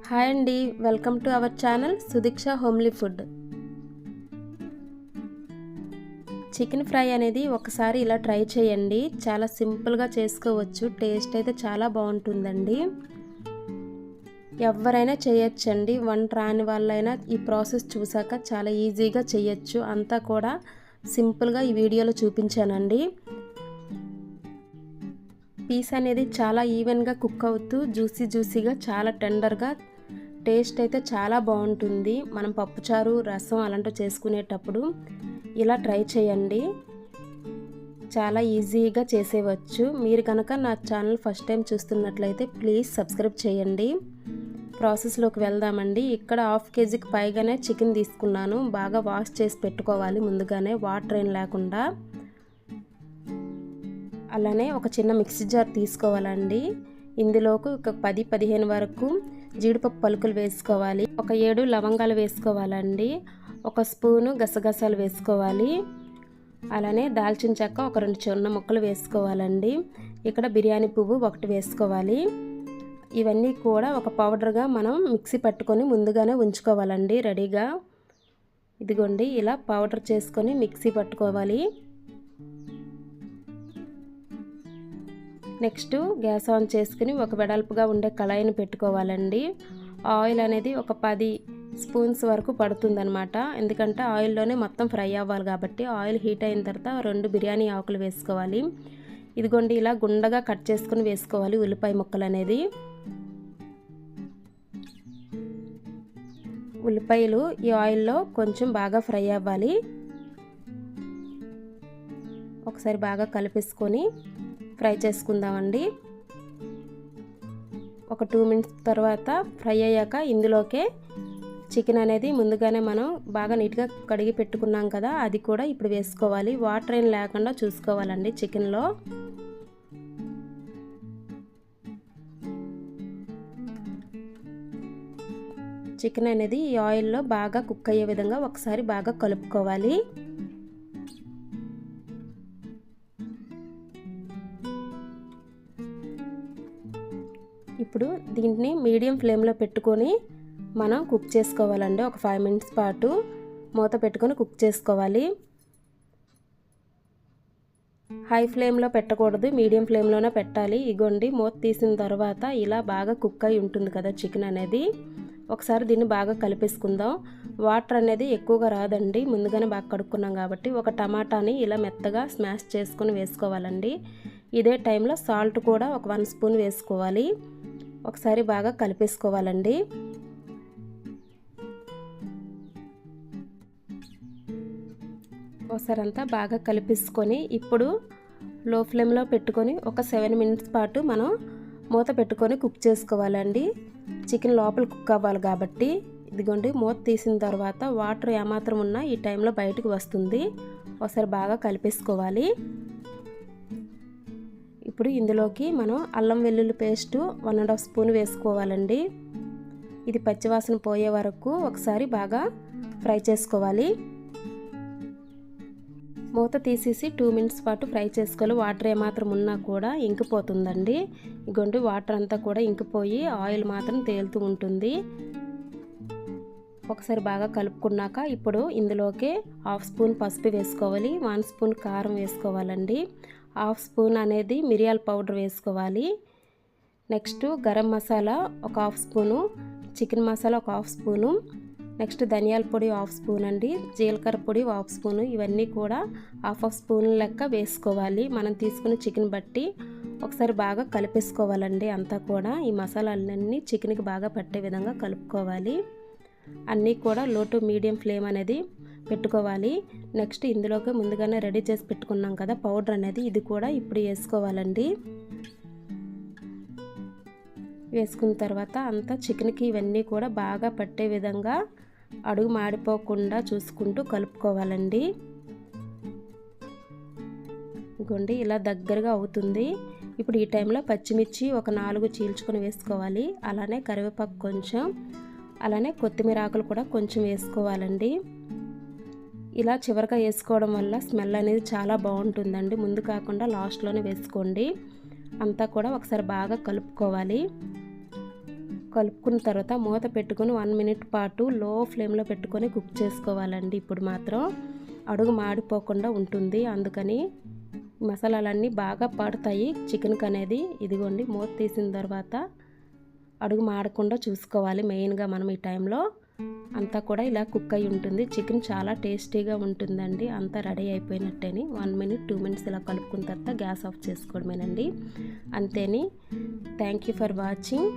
Hi అండి, welcome to our channel Sudiksha homely food. Chicken fry అనేది ఒకసారి ఇలా ట్రై చేయండి. చాలా సింపుల్గా చేసుకోవచ్చు. టేస్ట్ అయితే చాలా బాగుంటుందండి. ఎవరైనా చేయొచ్చండి. వంట రాని వాళ్ళైనా ఈ ప్రాసెస్ చూసాక చాలా ఈజీగా చేయొచ్చు. అంతా కూడా సింపుల్గా ఈ వీడియోలో చూపించానండి. పీస్ అనేది చాలా ఈవెన్గా కుక్ అవుతూ జ్యూసీగా చాలా టెండర్గా టేస్ట్ అయితే చాలా బాగుంటుంది. మనం పప్పుచారు రసం అలాంటివి చేసుకునేటప్పుడు ఇలా ట్రై చేయండి. చాలా ఈజీగా చేసేవచ్చు. మీరు కనుక నా ఛానల్ ఫస్ట్ టైం చూస్తున్నట్లయితే ప్లీజ్ సబ్స్క్రైబ్ చేయండి. ప్రాసెస్లోకి వెళ్దామండి. ఇక్కడ 1/2 kgకి పైగానే చికెన్ తీసుకున్నాను. బాగా వాష్ చేసి పెట్టుకోవాలి ముందుగానే, వాటర్ ఏం లేకుండా. అలానే ఒక చిన్న మిక్సీ జార్ తీసుకోవాలండి. ఇందులోకి ఒక 10-15 వరకు జీడిపప్పు పలుకులు వేసుకోవాలి. ఒక 7 లవంగాలు వేసుకోవాలండి. ఒక స్పూను గసగసాలు వేసుకోవాలి. అలానే దాల్చిన చెక్క ఒక 2 చిన్న ముక్కలు వేసుకోవాలండి. ఇక్కడ బిర్యానీ పువ్వు 1 వేసుకోవాలి. ఇవన్నీ కూడా ఒక పౌడర్గా మనం మిక్సీ పట్టుకొని ముందుగానే ఉంచుకోవాలండి రెడీగా. ఇదిగోండి ఇలా పౌడర్ చేసుకొని మిక్సీ పట్టుకోవాలి. నెక్స్ట్ గ్యాస్ ఆన్ చేసుకుని ఒక వెడల్పుగా ఉండే కళాయిని పెట్టుకోవాలండి. ఆయిల్ అనేది ఒక 10 స్పూన్స్ వరకు పడుతుందన్నమాట. ఎందుకంటే ఆయిల్లోనే మొత్తం ఫ్రై అవ్వాలి కాబట్టి. ఆయిల్ హీట్ అయిన తర్వాత 2 బిర్యానీ ఆకులు వేసుకోవాలి. ఇదిగోండి ఇలా గుండగా కట్ చేసుకుని వేసుకోవాలి ఉల్లిపాయ ముక్కలు అనేది. ఉల్లిపాయలు ఈ ఆయిల్లో కొంచెం బాగా ఫ్రై అవ్వాలి. ఒకసారి బాగా కలిపేసుకొని ఫ్రై చేసుకుందామండి. ఒక 2 మినిట్స్ తర్వాత ఫ్రై అయ్యాక ఇందులోకే చికెన్ అనేది ముందుగానే మనం బాగా నీట్గా కడిగి పెట్టుకున్నాం కదా, అది కూడా ఇప్పుడు వేసుకోవాలి. వాటర్ ఏం లేకుండా చూసుకోవాలండి చికెన్లో. చికెన్ అనేది ఈ ఆయిల్లో బాగా కుక్ అయ్యే విధంగా ఒకసారి బాగా కలుపుకోవాలి. ఇప్పుడు దీన్ని మీడియం ఫ్లేమ్లో పెట్టుకొని మనం కుక్ చేసుకోవాలండి. ఒక 5 మినిట్స్ పాటు మూత పెట్టుకొని కుక్ చేసుకోవాలి. హై ఫ్లేమ్లో పెట్టకూడదు, మీడియం ఫ్లేమ్లోనే పెట్టాలి. ఇగోండి మూత తీసిన తర్వాత ఇలా బాగా కుక్ అయి ఉంటుంది కదా చికెన్ అనేది. ఒకసారి దీన్ని బాగా కలిపేసుకుందాం. వాటర్ అనేది ఎక్కువగా రాదండి, ముందుగానే బాగా కడుక్కున్నాం కాబట్టి. ఒక టమాటాని ఇలా మెత్తగా స్మాష్ చేసుకొని వేసుకోవాలండి. ఇదే టైంలో సాల్ట్ కూడా ఒక 1 స్పూన్ వేసుకోవాలి. ఒకసారి బాగా కలిపేసుకోవాలండి. ఒకసారి అంతా బాగా కలిపేసుకొని ఇప్పుడు లో ఫ్లేమ్లో పెట్టుకొని ఒక 7 మినిట్స్ పాటు మనం మూత పెట్టుకొని కుక్ చేసుకోవాలండి. చికెన్ లోపల కుక్ అవ్వాలి కాబట్టి. ఇదిగోండి మూత తీసిన తర్వాత వాటర్ ఏమాత్రం ఉన్నా ఈ టైంలో బయటకు వస్తుంది. ఒకసారి బాగా కలిపేసుకోవాలి. ఇప్పుడు ఇందులోకి మనం అల్లం వెల్లుల్లి పేస్ట్ 1.5 స్పూన్ వేసుకోవాలండి. ఇది పచ్చివాసన పోయే వరకు ఒకసారి బాగా ఫ్రై చేసుకోవాలి. మూత తీసేసి 2 మినిట్స్ పాటు ఫ్రై చేసుకోవాలి. వాటర్ ఏమాత్రం ఉన్నా కూడా ఇంకిపోతుందండి. ఇగోండి వాటర్ అంతా కూడా ఇంకిపోయి ఆయిల్ మాత్రం తేలుతూ ఉంటుంది. ఒకసారి బాగా కలుపుకున్నాక ఇప్పుడు ఇందులోకి 1/2 స్పూన్ పసుపు వేసుకోవాలి. 1 స్పూన్ కారం వేసుకోవాలండి. 1/2 స్పూన్ అనేది మిరియాల పౌడర్ వేసుకోవాలి. నెక్స్ట్ గరం మసాలా ఒక 1/2 స్పూను, చికెన్ మసాలా ఒక 1/2 స్పూను, నెక్స్ట్ ధనియాల పొడి 1/2 స్పూన్ అండి, జీలకర్ర పొడి 1/2 స్పూను. ఇవన్నీ కూడా 1/2 స్పూన్ లెక్క వేసుకోవాలి. మనం తీసుకున్న చికెన్ బట్టి ఒకసారి బాగా కలిపేసుకోవాలండి. అంతా కూడా ఈ మసాలాలన్నీ చికెన్కి బాగా పట్టే విధంగా కలుపుకోవాలి. అన్నీ కూడా లో టు మీడియం ఫ్లేమ్ అనేది పెట్టుకోవాలి. నెక్స్ట్ ఇందులోకి ముందుగానే రెడీ చేసి పెట్టుకున్నాం కదా పౌడర్ అనేది, ఇది కూడా ఇప్పుడు వేసుకోవాలండి. వేసుకున్న తర్వాత అంతా చికెన్కి ఇవన్నీ కూడా బాగా పట్టే విధంగా అడుగు మాడిపోకుండా చూసుకుంటూ కలుపుకోవాలండి. ఇదిగోండి ఇలా దగ్గరగా అవుతుంది. ఇప్పుడు ఈ టైంలో పచ్చిమిర్చి ఒక 4 చీల్చుకొని వేసుకోవాలి. అలానే కరివేపాకు కొంచెం, అలానే కొత్తిమీర ఆకులు కూడా కొంచెం వేసుకోవాలండి. ఇలా చివరిగా వేసుకోవడం వల్ల స్మెల్ అనేది చాలా బాగుంటుందండి. ముందు కాకుండా లాస్ట్లోనే వేసుకోండి. అంతా కూడా ఒకసారి బాగా కలుపుకోవాలి. కలుపుకున్న తర్వాత మూత పెట్టుకొని 1 మినిట్ పాటు లో ఫ్లేమ్లో పెట్టుకొని కుక్ చేసుకోవాలండి. ఇప్పుడు మాత్రం అడుగు మాడిపోకుండా ఉంటుంది, అందుకని మసాలాలన్నీ బాగా పడతాయి చికెన్కి అనేది. ఇదిగోండి మూత తీసిన తర్వాత అడుగు మాడకుండా చూసుకోవాలి. మెయిన్గా మనం ఈ టైంలో అంతా కూడా ఇలా కుక్ అయి ఉంటుంది. చికెన్ చాలా టేస్టీగా ఉంటుందండి. అంతా రెడీ అయిపోయినట్టేని 1 మినిట్ 2 మినిట్స్ ఇలా కలుపుకున్న తర్వాత గ్యాస్ ఆఫ్ చేసుకోవడమేనండి. అంతేని. Thank you for watching.